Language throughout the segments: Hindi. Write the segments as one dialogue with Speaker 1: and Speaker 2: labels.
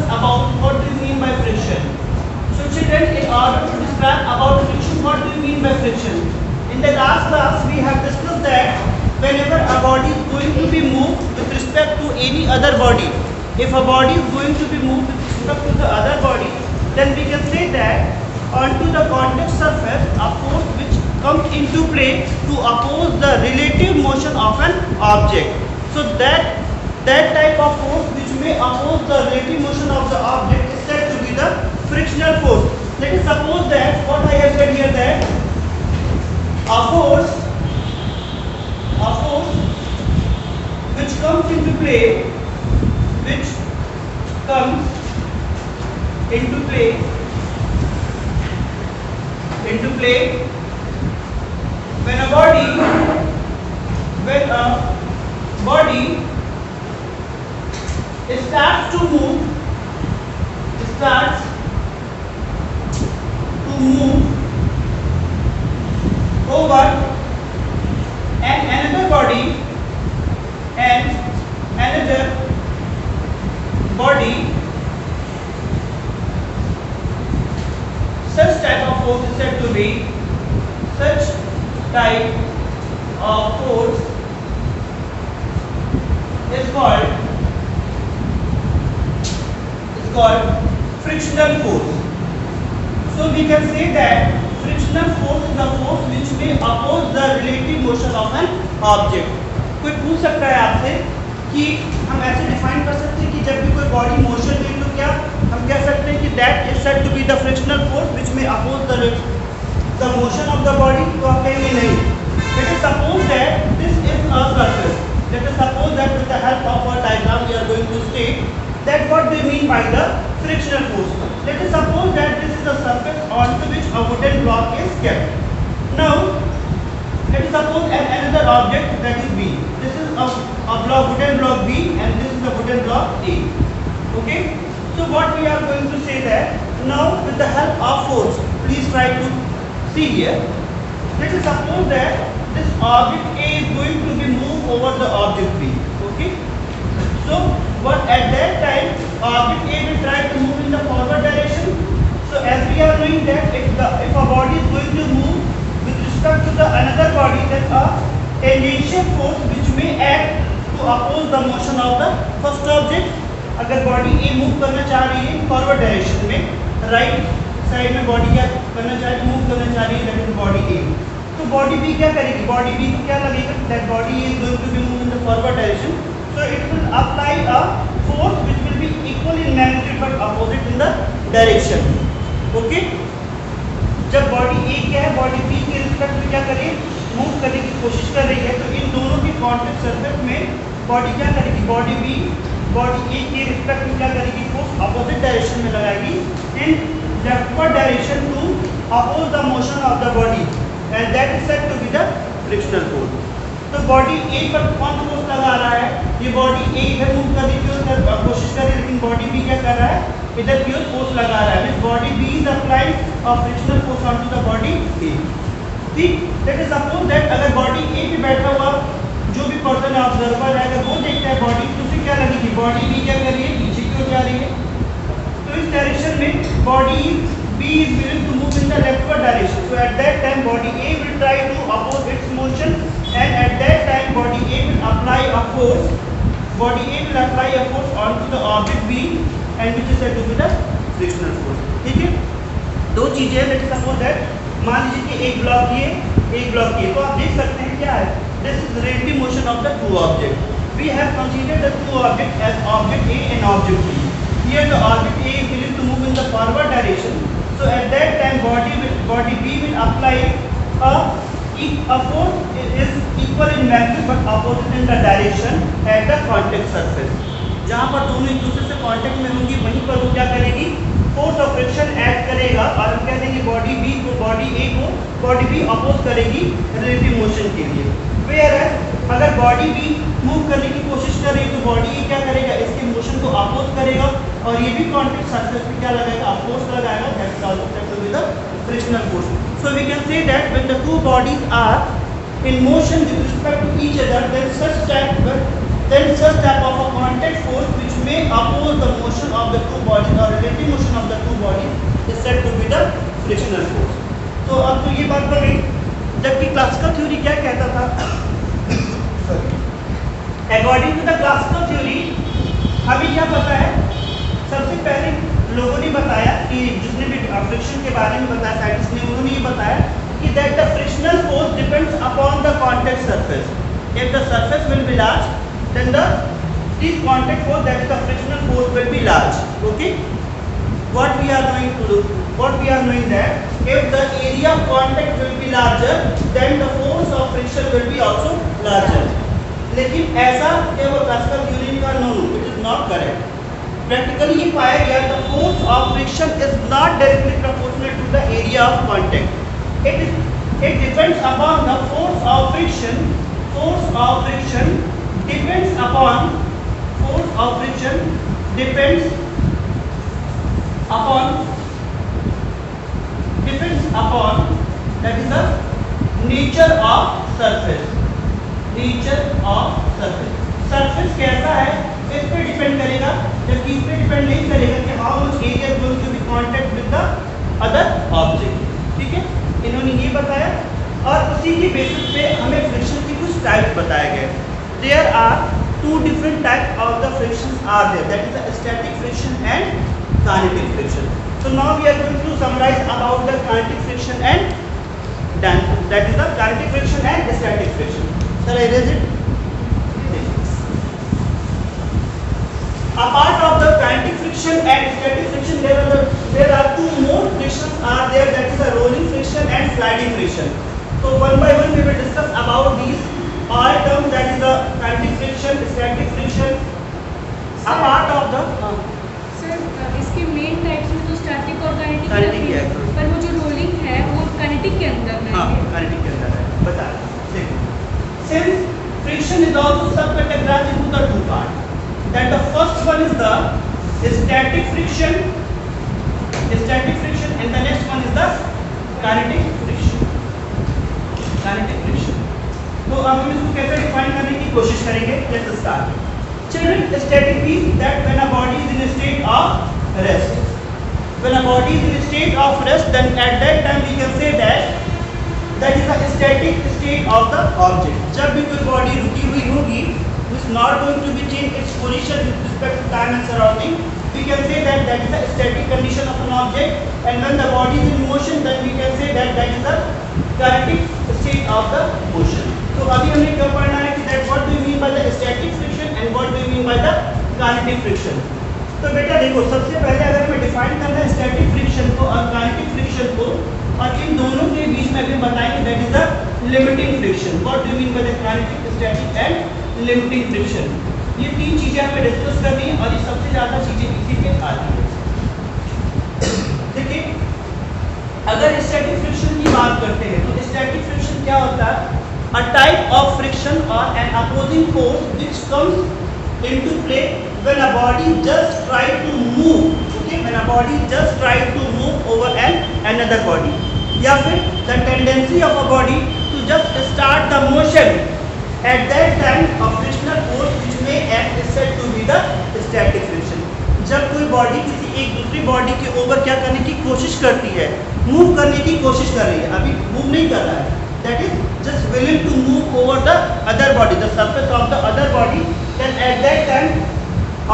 Speaker 1: about what do you mean by friction. So children, in order to describe about friction, what do you mean by friction? In the last class, we have discussed that whenever a body is going to be moved with respect to any other body, if a body is going to be moved with respect to the other body, then we can say that onto the contact surface, a force which comes into play to oppose the relative motion of an object. So that type of force which may oppose the relative motion of the object is said to be the frictional force. Let us suppose that what I have said here, that a force which comes into play when a body starts to move over another body, such type of force is said to be called frictional force. So we can say that frictional force is the force which may oppose the relative motion of an object. कोई पूछ सकता है आपसे कि हम ऐसे डिफाइन कर सकते हैं कि जब भी कोई बॉडी मोशन में, तो क्या हम कह सकते हैं कि that is said to be the frictional force which may oppose the motion of the body? तो आप कहेंगे नहीं. Let us suppose that this is a surface. Let us suppose that with the help of a diagram we are going to state that what do you mean by the frictional force. Let us suppose that this is the surface onto which a wooden block is kept. Now, let us suppose another object, that is B. This is a wooden block B, and this is the wooden block A. Okay? So what we are going to say that now with the help of force, please try to see here. Let us suppose that this object A is going to be moved over the object B. Okay? So what at that time object A will try to move in the forward direction. So as we are knowing that if a body is going to move with respect to the another body, then a tangential force which may act to oppose the motion of the first object. अगर बॉडी A मूव करना चाह रही है फॉरवर्ड डायरेक्शन में, राइट साइड में बॉडी क्या करना चाह रही है, मूव करना चाह रही है, दैट इज बॉडी A. तो बॉडी B क्या करेगी? बॉडी B को क्या लगेगा? That body A is going to be moved in the forward direction. So it will apply a force which will be equal in magnitude but opposite in the direction. Okay? जब बॉडी A क्या है, बॉडी B के रिस्पेक्ट में क्या करेगी? मूव करने की कोशिश कर रही है, तो इन दोनों की कॉन्टैक्ट सरफेस में बॉडी क्या करेगी? बॉडी B बॉडी A के रिस्पेक्ट में क्या करेगी? फोर्स अपोजिट डायरेक्शन में लगाएगी in leftward direction to oppose the motion of the body, and that is said to be the frictional force. तो बॉडी A पर कौन फोर्स लगा रहा है? ये बॉडी A इधर मूव करने की कोशिश कर रही है, लेकिन बॉडी B क्या कर रहा है? इधर की ओर फोर्स लगा रहा है. Body B is applying a frictional force on to the body A. ठीक, लेट अस सपोज दैट अगर बॉडी A पे बैठा हुआ जो भी पर्सन ऑब्जर्वर है, अगर वो देखता है बॉडी, तो उसे क्या लगेगी? बॉडी B क्या कर रही है? पीछे की ओर जा रही है. तो इस डायरेक्शन में body B is willing to move in the leftward direction. So at that time body A will try to oppose its motion, and at that time body A will apply a force. Body A will apply a force onto the object B, and which is said to be the frictional force. ठीक है? दो चीजें. लेट्स सपोज दैट मान लीजिए कि एक ब्लॉक ये, एक ब्लॉक ये, तो आप देख सकते हैं क्या है? This is relative motion of the two objects. We have considered the two objects as object A and object B. Here the object A is willing to move in the forward direction. So at that time body B will apply a force is equal in magnitude but opposite in the direction at the contact surface. जहाँ पर दोनों एक दूसरे से कांटेक्ट में होंगी, वहीं पर वो क्या करेगी? फोर्स ऑफ फ्रिक्शन ऐड करेगा, और हम कह देंगे बॉडी B को, बॉडी A को बॉडी B अपोज करेगी रिलेटिव मोशन के लिए. वेयर अगर बॉडी B मूव करने की कोशिश कर रही है, तो बॉडी A क्या करेगा? इसके मोशन को अपोज करेगा, और ये भी कांटेक्ट सरफेस पे क्या लगाएगा? फोर्स लगाएगा. That is also said to be the frictional force. So we can say that when the two bodies are in motion with respect to each other, then such type of a contact force which may oppose the motion of the two bodies तो ये बात बढ़ गई। जबकि क्लासिकल थ्योरी क्या कहता था, according to the classical theory हमें क्या पता है, सबसे पहले लोगों ने बताया कि जिसने भी फ्रिक्शन के बारे में बताया, साइंटिस्ट ने, उन्होंने ये बताया कि that the frictional force depends upon the contact surface. If the surface will be large then the this contact force, that is the frictional force, will be large. Okay, what we are going to do, what we are knowing that if the area of contact will be larger then the force of friction will be also larger. लेकिन ऐसा केवल क्लासिकल थ्योरी का no, it is not correct. Practically ये पाया गया the force of friction is not directly proportional to the area of contact. It depends upon the force of friction. Force of friction depends upon force of friction depends upon that is the nature of surface. Nature of surface. Surface कैसा है इस पे डिपेंड करेगा, जबकि इस पे डिपेंड नहीं करेगा कि how much area is going to be contact with the other object. ठीक है, इन्होंने ये बताया और उसी की बेसिस पे हमें फ्रिक्शन की कुछ टाइप बताए गए। There are two different types of the frictions are there, that is the static friction and kinetic friction. So now we are going to summarize about the kinetic friction and that is the kinetic friction and static friction. Shall I erase it? A part of the kinetic friction and static friction, there are two more frictions are there, that is the rolling friction and sliding friction. So one by one we will discuss about these all terms, that is the kinetic friction, static friction. A part of the
Speaker 2: sir इसके मेन टाइप्स में तो स्टैटिक और काइनेटिक
Speaker 1: है,
Speaker 2: पर वो जो रोलिंग है वो काइनेटिक के अंदर में
Speaker 1: हाँ,
Speaker 2: है।
Speaker 1: काइनेटिक के अंदर है। बता देखो, since friction is also subcategorized into the two parts, that the first one is the static friction and the next one is the kinetic friction. तो अब हम इसको कैसे डिफाइन करने की कोशिश करेंगे। Let's start. Children, static means that when a body is in a state of rest. When a body is in a state of rest, then at that time we can say that is a static state of the object. जब भी कोई बॉडी रुकी हुई होगी, is not going to be change its position with respect to time and surrounding, we can say that is a static condition of an object. And when the body is in motion, then we can say that is the kinetic state of the motion. तो अभी हमें क्या पढ़ना है कि that what do you mean by the static friction and what do you mean by the kinetic friction. तो बेटा देखो, सबसे पहले अगर हमें डिफाइन करना है स्टैटिक फ्रिक्शन को और काइनेटिक फ्रिक्शन को, और इन दोनों के बीच में अभी बताएंगे that is the limiting friction. What do you mean by the kinetic, static and limiting friction. ये तीन चीजें हमें डिस्कस करनी है और ये सबसे ज्यादा चीजें इसी के आती है। देखिए, अगर स्टैटिक फ्रिक्शन की बात करते हैं तो स्टैटिक फ्रिक्शन क्या होता है? A type of friction or an opposing force which comes into play when a body just try to move. Okay, when a body just try to move over another body. या फिर the tendency of a body to just start the motion at that time of frictional force which may act is said to be the static friction. जब कोई बॉडी किसी एक दूसरी बॉडी के ऊपर क्या करने की कोशिश करती है, मूव करने की कोशिश कर रही है, अभी मूव नहीं कर रहा है, that is just willing to move over the other body, the surface of the other body, then at that time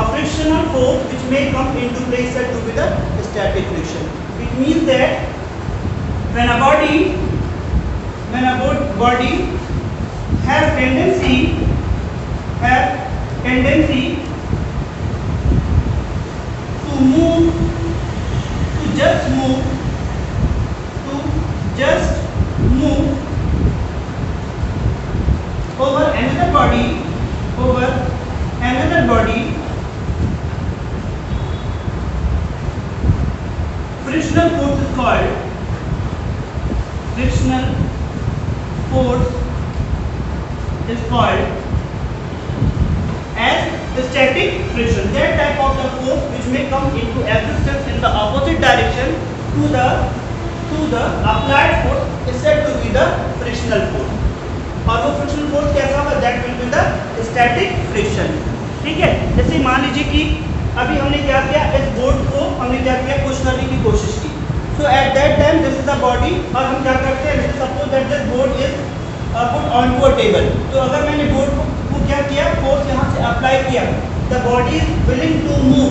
Speaker 1: a frictional force which may come into play is said to be the static friction. It means that when a body has tendency to move, to just move over another body, frictional force is called as static friction. That type of the force which may come into existence in the opposite direction to the applied force is said to be the frictional force. और वो फ्रिक्शनल फोर्स कैसा होगा? That will be the static friction. ठीक है, जैसे मान लीजिए कि अभी हमने क्या किया, इस बोर्ड को हमने क्या किया, पुश करने की कोशिश की. So at that time this is the body और हम क्या करते हैं, let's suppose that this board is put on to a table. तो अगर मैंने बोर्ड को क्या किया, फोर्स यहाँ से अप्लाई किया, the body is willing to move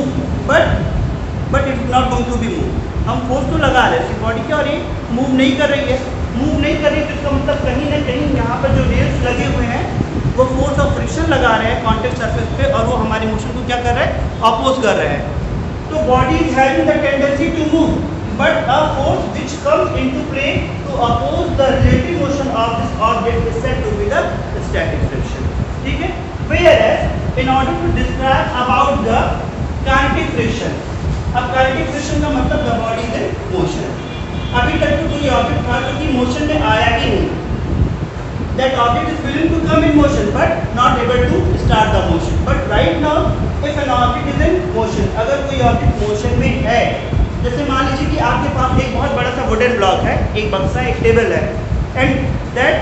Speaker 1: but it is not going to be move. हम फोर्स तो लगा रहे हैं, बॉडी क्या हो रही है, मूव नहीं कर रही है। मूव नहीं कर रही तो इसका मतलब कहीं ना कहीं यहाँ पर जो रेल्स लगे हुए हैं वो फोर्स ऑफ फ्रिक्शन लगा रहे हैं कॉन्टेक्ट सरफेस पे, और वो हमारी मोशन को क्या कर रहे हैं, अपोज कर रहे हैं। तो body is having the tendency to move but a force which comes into play to oppose the relative motion of this object is said to be the static friction. ठीक है, whereas in order to describe about the kinetic friction, अब kinetic friction का मतलब the body is in motion। अभी तक तो कोई ऑब्जेक्ट था जो कि मोशन में आया ही नहीं, that object is willing to come in motion but not able to start the motion, but right now if an object is in motion, अगर कोई ऑब्जेक्ट मोशन में है, जैसे मान लीजिए कि आपके पास एक बहुत बड़ा सा वुडन ब्लॉक है, एक बक्सा, एक टेबल है, and that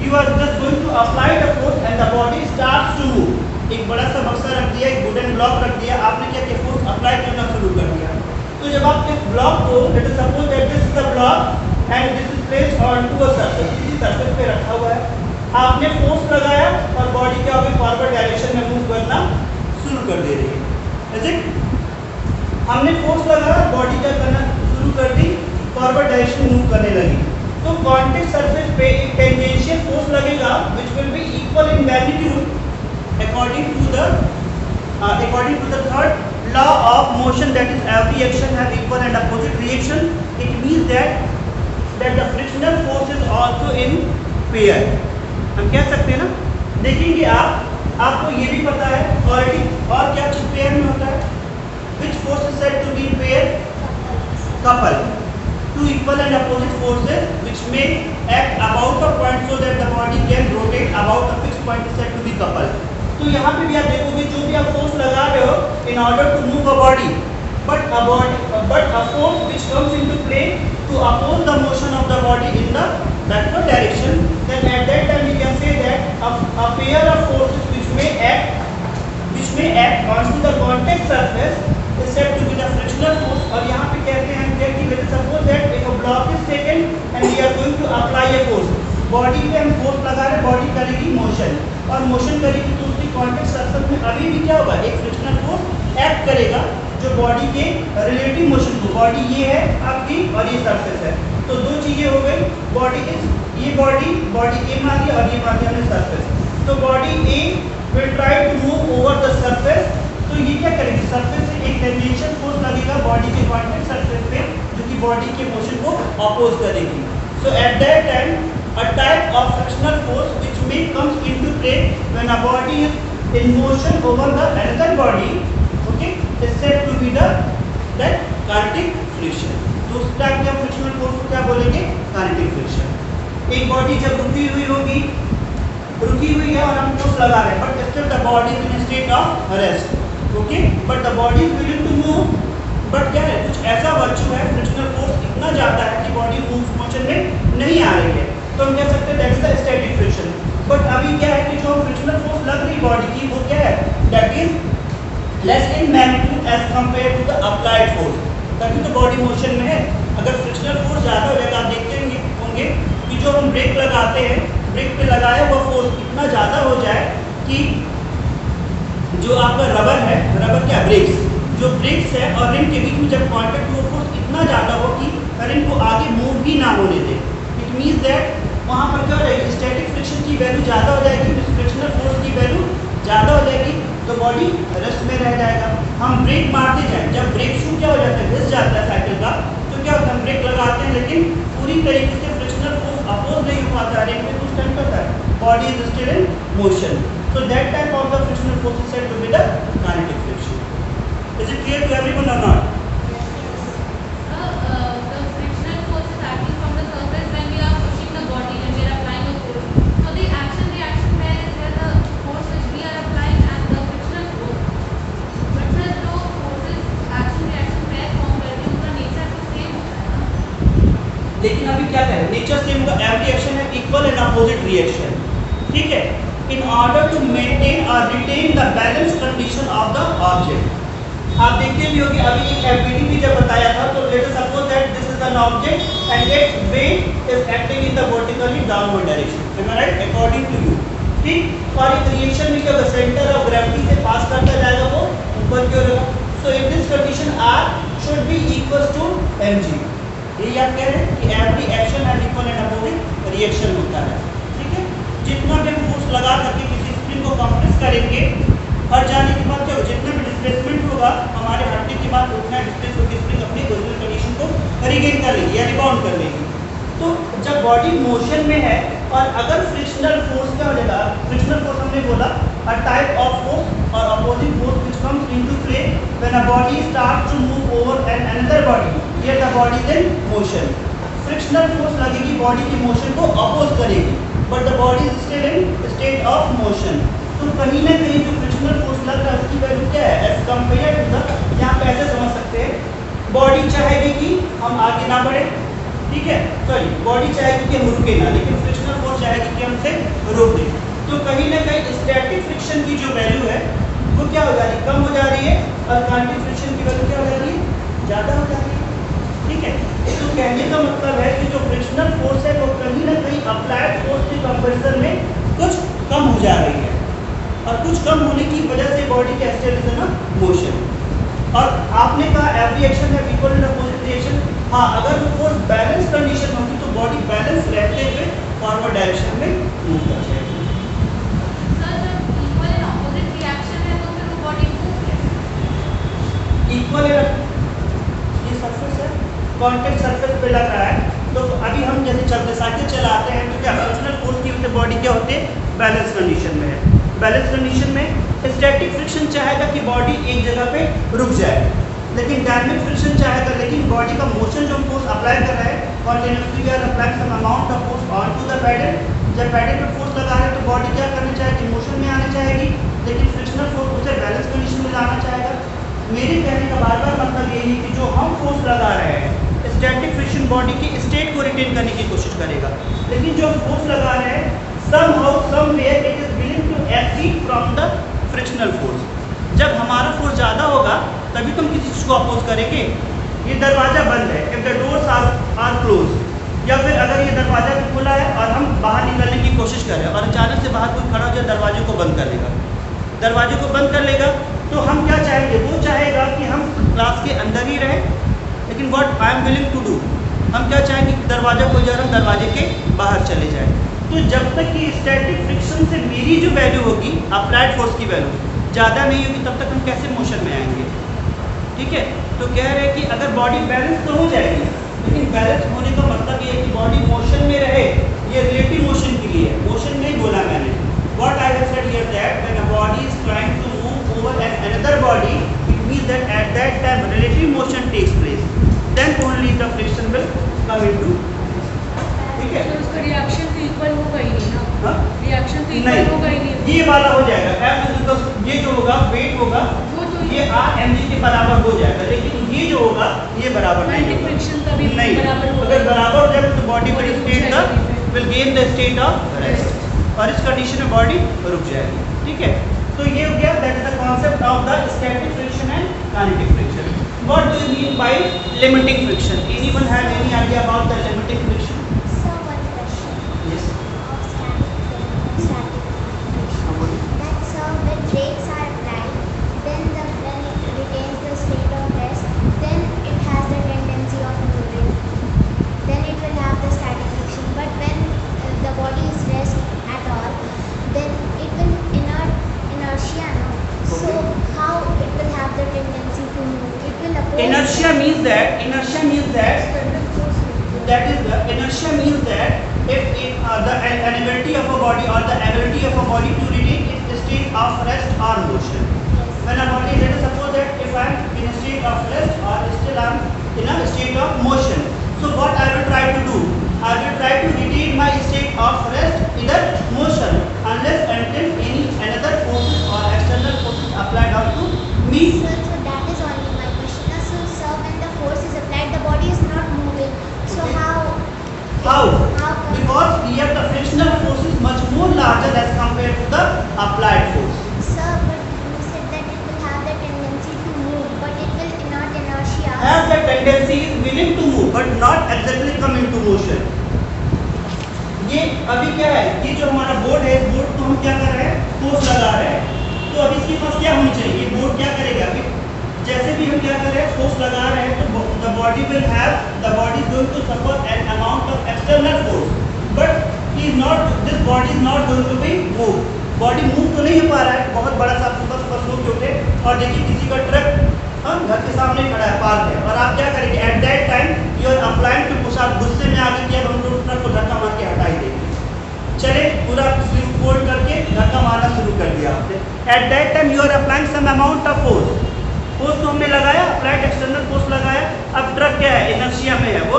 Speaker 1: you are just going to apply the force and the body starts to move। एक बड़ा सा बक्सा रख दिया, एक वुडन ब्लॉक रख दिया, आपने क्या किया, फोर्स अप्लाई करना शुरू कर दिया। तो जब आप इस ब्लॉक को, let us suppose that this is the block and this is placed on to a surface, किसी सरफेस पे रखा हुआ है, आपने फोर्स लगाया और बॉडी क्या होगी, फॉरवर्ड डायरेक्शन में मूव करना शुरू कर दे रही है। इज इट, हमने फोर्स लगाया, बॉडी क्या करना शुरू कर दी, फॉरवर्ड डायरेक्शन में मूव करने लगी। तो कॉन्टेक्ट सरफेस पे एक टेंजेंशियल फोर्स लगेगा which will be equal in magnitude according to the third law of motion, that is every action have equal and opposite reaction. It means that the frictional force is also in pair। हम कह सकते हैं ना, देखेंगे आपको ये भी पता है ऑलरेडी, और क्या चीज पेयर में होता है, which force is said to be in pair, couple, two equal and opposite forces which may act about a point so that the body can rotate about a fixed point is said to be coupled। तो यहाँ पे भी आप देखोगे, जो भी आप फोर्स लगा रहे हो in order to move a body, but a force which comes into play to oppose the motion of the body in the backward direction, then at that time we can say that a pair of forces which may act on to the contact surface is said to be the frictional force. और यहाँ पे कहते हैं कि लेट अस सपोज दैट एक block is taken and we are going to apply a force, body पे हम फोर्स लगा रहे, बॉडी करेगी मोशन, और मोशन करेगी तो उसकी कॉन्टैक्ट सरफेस में अभी भी क्या होगा, एक फ्रिक्शनल फोर्स एक्ट करेगा जो बॉडी के रिलेटिव मोशन को, बॉडी ये है आपकी और ये सरफेस है, तो दो चीजें हो गई, बॉडी ए मान लिया और ये मान लिया हमने सरफेस। तो body A will try to move over the surface, तो ये क्या करेगी, सरफेस से एक टेंजेंशियल फोर्स लगेगा बॉडी के कॉन्टैक्ट सरफेस पे जो कि बॉडी के मोशन को अपोज करेगी। So at that time a type of frictional force which may comes into play when a body is in motion over the another body, okay, is said to be the that kinetic friction। तो उस टाइप के फ्रिक्शनल फोर्स को क्या बोलेंगे, kinetic friction। एक बॉडी जब रुकी हुई है और हम फोर्स लगा रहे हैं, but still the body is in state of rest, okay, but the body is willing to move, but क्या है, कुछ ऐसा वर्च्यू है, फ्रिक्शनल फोर्स इतना ज्यादा है कि बॉडी मूव मोशन में नहीं आ रही है, तो हम कह सकते हैं that is the static friction. But अभी क्या है कि जो फ्रिक्शनल फोर्स लग रही बॉडी की वो क्या है, that is less in magnitude as compared to the applied force, तभी तो बॉडी मोशन में है। अगर फ्रिक्शनल फोर्स ज़्यादा हो जाएगा, आप देखते होंगे कि जो हम ब्रेक लगाते हैं, ब्रेक पे लगाया हुआ फोर्स इतना ज़्यादा हो जाए कि जो आपका रबर है, रबर क्या ब्रेक्स, जो ब्रेक्स है और रिम के बीच में जब कॉन्टैक्ट हो, फोर्स इतना ज़्यादा हो कि रिम को आगे मूव भी ना होने दे। इट मीन्स दैट वहाँ पर क्या हो जाएगी, स्टैटिक फ्रिक्शन की वैल्यू ज़्यादा हो जाएगी, फ्रिक्शनल फोर्स की वैल्यू ज़्यादा हो जाएगी, तो बॉडी रेस्ट में रह जाएगा। हम ब्रेक मारते जाएं, जब ब्रेक शू क्या हो जाता है, घिस जाता है साइकिल का, तो क्या होता है, हम ब्रेक लगाते हैं लेकिन पूरी तरीके से फ्रिक्शनल फोर्स अपोज नहीं हो पाता है, ब्रेक उस टाइम करता है, body is still in motion, so that type of the frictional force is said to be the kinetic friction। Is it clear to everyone or not?
Speaker 2: The frictional force is acting from the surface when we are pushing the body, when we are applying a force. So the action reaction pair is where the force which we are applying and the frictional force. But sir, जो forces action reaction pair form करते हैं उनका nature तो same होता है ना?
Speaker 1: लेकिन अभी क्या करें, नेचर सेम होगा, एवरी एक्शन है इक्वल एंड अपोजिट रिएक्शन, ठीक है, in order to maintain or retain the balanced condition of the object। आप देखते भी होंगे अभी एक एमपीडी भी जब बताया था, तो late us suppose that this is the an object and its weight is acting in the vertically downward direction. Am I right? According to you. ठीक. और एक रिएक्शन में क्या होगा, सेंटर ऑफ ग्रेविटी से पास करता जाएगा वो ऊपर की ओर होगा. So in this condition R should be equals to mg. ये याद कह रहे हैं कि every action has equal and opposing reaction होता है. ठीक है. जितना भी फोर्स लगा करके किसी स्प्रिंग को कंप्रेस करेंगे, हट जाने के बाद क्या होगा, जितना भी डिस्प्लेसमेंट होगा हमारे हटने के बाद उतना डिस्प्लेस होकर स्प्रिंग अपनी ओरिजिनल कंडीशन को रिगेन कर लेगी या रिबाउंड कर लेगी. तो जब बॉडी मोशन में है और अगर फ्रिक्शनल फोर्स क्या हो जाएगा, फ्रिक्शनल फोर्स हमने बोला अ टाइप ऑफ फोर्स और opposing force which comes into play when a body starts to move over an another body, here the body is in motion. Frictional force लगेगी बॉडी की मोशन को अपोज करेगी, but the body is still in state of motion. तो कहीं ना कहीं जो फ्रिक्शनल फोर्स लग रहा है उसकी वैल्यू क्या है एज कंपेयर टू द, यहाँ पे ऐसे समझ सकते हैं, बॉडी चाहेगी कि हम आगे ना बढ़े, ठीक है, सॉरी बॉडी चाहेगी कि हम रुके ना, लेकिन फ्रिक्शनल फोर्स चाहेगी कि हमसे रोक दे. तो कहीं ना कहीं स्टैटिक फ्रिक्शन की जो वैल्यू है वो क्या हो जा रही है, कम हो जा रही है, और काइनेटिक फ्रिक्शन की वैल्यू क्या हो जा रही है, ज़्यादा हो जा रही है. ठीक है. तो कहने का मतलब है कि जो फ्रिक्शनल फोर्स है वो कहीं ना कहीं अप्लाइड फोर्स के कंपैरिजन में कुछ कम हो जा रही है, और कुछ कम होने की वजह से बॉडी का स्टेट इज इन मोशन. और आपने कहा एवरी एक्शन है इक्वल एंड अपोजिट रिएक्शन. हाँ, अगर वो फोर्स बैलेंस कंडीशन होगी तो बॉडी बैलेंस रहते हुए फॉरवर्ड डायरेक्शन में मूव कर जाएगी.
Speaker 2: सर जब इक्वल एंड ऑपोजिट रिएक्शन है तो फिर वो बॉडी मूव कैसे?
Speaker 1: इक्वल ये सरफेस है, कॉन्टैक्ट सरफेस पे लग रहा है, तो अभी हम जैसे चलते साइकिल चलाते हैं तो क्या फ्रिक्शनल फोर्स की वजह से बॉडी क्या होती है, बैलेंस कंडीशन में है. बैलेंस कंडीशन में स्टैटिक फ्रिक्शन चाहेगा कि बॉडी एक जगह पे रुक जाए, लेकिन डायनामिक फ्रिक्शन चाहेगा लेकिन बॉडी का मोशन जो फोर्स अप्लाई कर रहा है continuously we are applying some amount of force on to the pedal. जब पैडल पे फोर्स लगा रहे हैं तो बॉडी क्या करनी चाहेगी, मोशन में आना चाहेगी, लेकिन फ्रिक्शनल फोर्स उसे बैलेंस कंडीशन में लाना चाहेगा. मेरे कहने का बार बार मतलब यही है कि जो हम फोर्स लगा रहे हैं स्टैटिक फ्रिक्शन बॉडी की स्टेट को रिटेन करने की कोशिश करेगा, लेकिन जो हम फोर्स लगा रहे हैं somehow somewhere it is willing to exceed from the frictional force. जब हमारा फोर्स ज़्यादा होगा तभी तो हम किसी चीज़ को अपोज करेंगे. ये दरवाज़ा बंद है, if the doors are closed, या फिर अगर ये दरवाज़ा खुला है और हम बाहर निकलने की कोशिश कर रहे हैं और अचानक से बाहर कोई खड़ा हो जाए दरवाजे को बंद कर लेगा, दरवाजे को बंद कर लेगा, तो हम क्या चाहेंगे, वो चाहेगा कि हम क्लास के अंदर ही रहें, लेकिन what I am willing to do, हम क्या चाहेंगे कि दरवाजा कोई जा रहा है दरवाजे के बाहर चले जाए. तो जब तक कि स्टैटिक फ्रिक्शन से मेरी जो वैल्यू होगी अप्लाइड फोर्स की वैल्यू ज़्यादा नहीं होगी तब तक हम कैसे मोशन में आएंगे. ठीक है. तो कह रहे हैं कि अगर बॉडी बैलेंस तो हो जाएगी, लेकिन बैलेंस होने का मतलब ये है कि बॉडी मोशन में रहे, ये रिलेटिव मोशन के लिए, मोशन नहीं बोला मैंने. What I have said here that when a body is trying to move over an another body it means that at that time relative motion takes place, then only the friction will come into. ठीक है.
Speaker 3: तो उसका रिएक्शन तो इक्वल होगा ही नहीं ना.
Speaker 1: हाँ?
Speaker 3: रिएक्शन तो इक्वल होगा ही नहीं.
Speaker 1: ये वाला हो जाएगा ये जो होगा वेट होगा
Speaker 3: वो तो
Speaker 1: ये mg के बराबर हो जाएगा, लेकिन ये जो होगा ये बराबर नहीं
Speaker 3: काइनेटिक
Speaker 1: होगा.
Speaker 3: फ्रिक्शन का भी
Speaker 1: नहीं,
Speaker 3: बराबर होगा.
Speaker 1: अगर बराबर हो जाए तो बॉडी
Speaker 3: Body
Speaker 1: विल
Speaker 3: रुक
Speaker 1: स्टेट
Speaker 3: जाएगी.
Speaker 1: Will gain the state of rest, और इस कंडीशन में बॉडी रुक जाएगी. ठीक है. तो ये हो गया that is the concept of the static friction and kinetic friction. What do you mean by limiting friction? Anyone have any idea about the limiting friction?
Speaker 4: So one question
Speaker 1: yes.
Speaker 4: of static friction. That so when brakes are applied, then it retains the state of rest. Then it has the tendency of moving. Then it will have the static friction. But when the body is rest at all, then it will inertia. No? So how it will have the tendency to move? It will oppose.
Speaker 1: Inertia means that inertia means that if the ability of a body or the ability of a body to retain its state of rest or motion. When a body, let us suppose that if I am in a state of rest or still I am in a state of motion. So what I will try to do? I will try to retain my state of rest in the motion unless until any another forces or external forces applied onto me.
Speaker 4: So that is only my question. So when the force is applied, the body is not moving. So
Speaker 1: Okay.
Speaker 4: how?
Speaker 1: How?
Speaker 4: How come?
Speaker 1: Because here the frictional force is much more larger as compared to the applied force.
Speaker 4: Sir, but you said that it will have the tendency to move, but it will not inertia.
Speaker 1: As the tendency is willing to move but not exactly come into motion. ये अभी क्या है, ये जो हमारा बोर्ड है, इस बोर्ड को हम क्या कर रहे हैं, फोर्स लगा रहे हैं. तो अब इसके पास क्या होनी चाहिए, ये बोर्ड क्या करेगा, अभी जैसे भी हम क्या कर रहे हैं, फोर्स लगा रहे हैं, तो the body is going to suffer an amount of external force, but this body is not going to be moved. Body move तो नहीं हो पा रहा है, बहुत बड़ा सा सुबह सुबह सो के उठे और देखिए किसी का ट्रक घर के सामने खड़ा है, पार्क है, और आप क्या करेंगे, at that time you are applying to push, आप गुस्से में आगे किया, हम लोग ट्रक को धक्का मार के हटाई देंगे, चले पूरा फोल्ड करके धक्का मारना शुरू कर दिया आपने. At that time you are applying some amount of force तो हमने लगाया, अप्लाइड एक्सटर्नल फोर्स लगाया. अब ट्रक क्या है, इनर्शिया में है, वो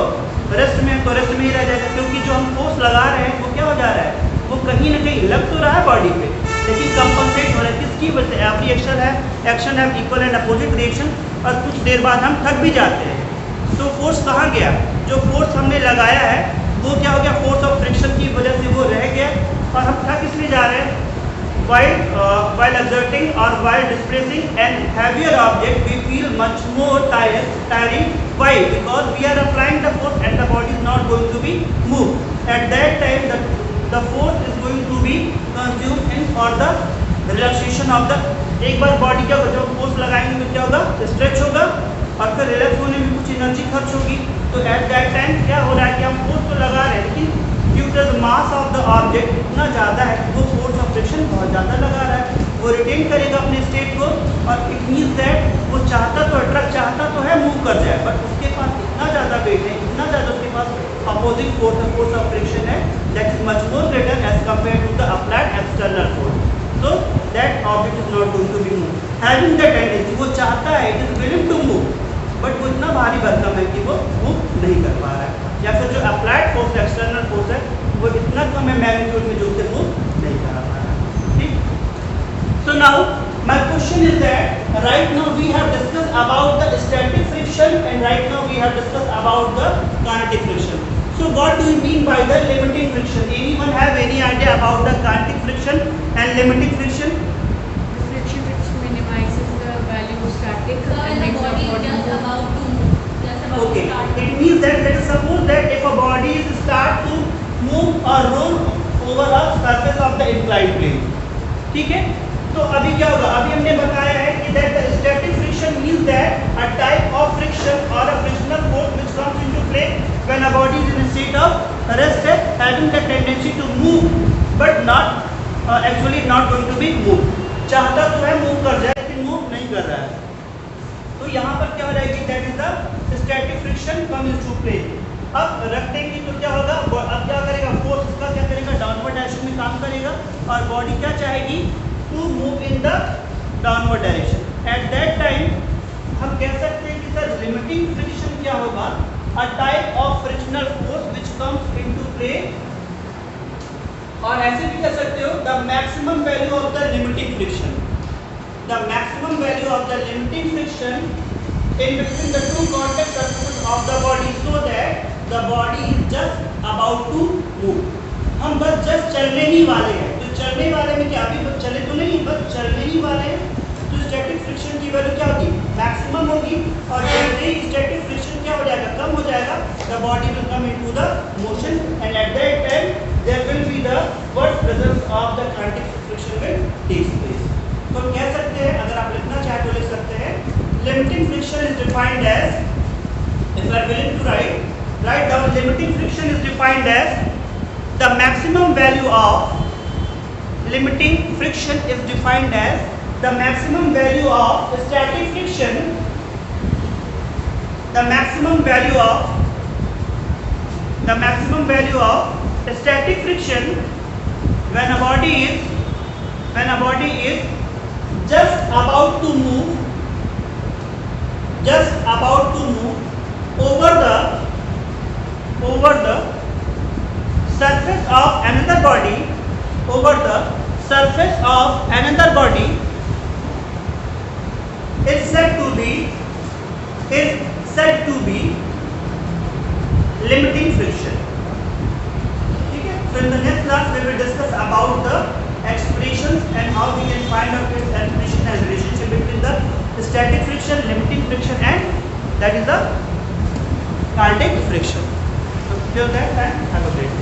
Speaker 1: रेस्ट में, तो रेस्ट में ही रह जाएगा, क्योंकि जो हम फोर्स लगा रहे हैं वो क्या हो जा रहा है, वो कहीं ना कहीं लग तो रहा है बॉडी पे, लेकिन कंपनसेट हो रहा है. किसकी वजह से, एवरी एक्शन है इक्वल एंड अपोजिट रिएक्शन, और कुछ देर बाद हम थक भी जाते हैं. तो फोर्स कहाँ गया, जो फोर्स हमने लगाया है वो क्या हो गया, फोर्स ऑफ फ्रिक्शन की वजह से वो रह गया, और हम थक इसलिए जा रहे हैं. While exerting or while displacing an heavier object, we feel much more tiring. Why? Because we are applying the force and the body is not going to be moved. At that time, the force is going to be consumed in for the relaxation of the. एक बार बॉडी क्या होगा, जब फोर्स लगाएंगे तो क्या होगा, स्ट्रेच होगा, और फिर रिलैक्स होने में कुछ एनर्जी खर्च होगी. तो एट दैट टाइम क्या हो रहा है कि हम फोर्स तो लगा रहे हैं, लेकिन due to the mass of the object इतना ज़्यादा है, वो फोर्स ऑफ फ्रिक्शन बहुत ज़्यादा लगा रहा है, वो रिटेन करेगा अपने स्टेट को, और इट मीन्स दैट वो चाहता तो ट्रक चाहता तो है मूव कर जाए, बट उसके पास इतना ज़्यादा वेट है, इतना ज़्यादा उसके पास अपोजिंग फोर्स ऑफ फ्रिक्शन है, that is much more greater as compared to the applied external force. So that object is not going to be move. Having the tendency, वो चाहता है, it is willing to move, but वो इतना भारी भरकम है कि वो मूव नहीं कर पा रहा है, या फिर जो अप्लाइड फोर्स एक्सटर्नल फोर्स है वो इतना कम है मैग्नीट्यूड में, जो उसे मूव नहीं कर पा रहा है. ठीक. So now my question is that right now we have discussed about the static friction and right now we have discussed about the kinetic friction. So what do you mean by the limiting friction? Anyone have any idea about the kinetic friction and limiting friction?
Speaker 3: The friction which minimizes the value of static
Speaker 2: So when
Speaker 3: and
Speaker 2: the
Speaker 3: makes
Speaker 2: body
Speaker 3: the
Speaker 2: is
Speaker 3: body
Speaker 2: just
Speaker 3: move.
Speaker 2: about to move, just about
Speaker 1: Okay,
Speaker 2: to start.
Speaker 1: it means that let us suppose that if a body is start to move or roll over a surface of the inclined plane. ठीक है, तो अभी क्या होगा, अभी हमने बताया है कि that the static friction means that a type of friction or a frictional force which comes into play when a body is in a state of rest, having the tendency to move but not actually not going to be moved. चाहता तो है मूव कर जाए, लेकिन मूव नहीं कर रहा है. तो यहाँ पर क्या हो जाएगी, that is the static friction comes into play. अब रख देंगे तो क्या होगा, अब क्या करेगा, फोर्स इसका क्या करेगा, डाउनवर्ड डायरेक्शन में काम करेगा, और बॉडी क्या चाहेगी, to move in the downward direction. At that time हम कह सकते हैं कि सर लिमिटिंग फ्रिक्शन क्या होगा, अ type of frictional force which comes into play, और ऐसे भी कह सकते हो the maximum value of the limiting friction. The maximum value of the limiting friction in between the two contact surfaces of the body so that the body is just about to move. हम बस जस्ट चलने ही वाले हैं, तो चलने वाले में क्या, अभी बस चले तो नहीं, बस चलने ही वाले हैं, तो स्टैटिक फ्रिक्शन की वैल्यू क्या होगी, मैक्सिमम होगी, और जैसे ही स्टैटिक फ्रिक्शन क्या हो जाएगा, कम हो जाएगा, the body will come into the motion and at that time there will be the first presence of the kinetic friction will take place. तो कह सकते हैं, अगर आप लिखना चाहे तो लिख सकते हैं, limiting friction is defined as, if you are willing to write down, limiting friction is defined as the maximum value of limiting friction is defined as the maximum value of static friction, the maximum value of static friction when a body is just about to move over the surface of another body, is said to be limiting friction. ठीक है, so in the next class we will discuss about the expressions and how we can find out its expression and relationship between the static friction, limiting friction, and that is the kinetic friction. So till that time, have a great day.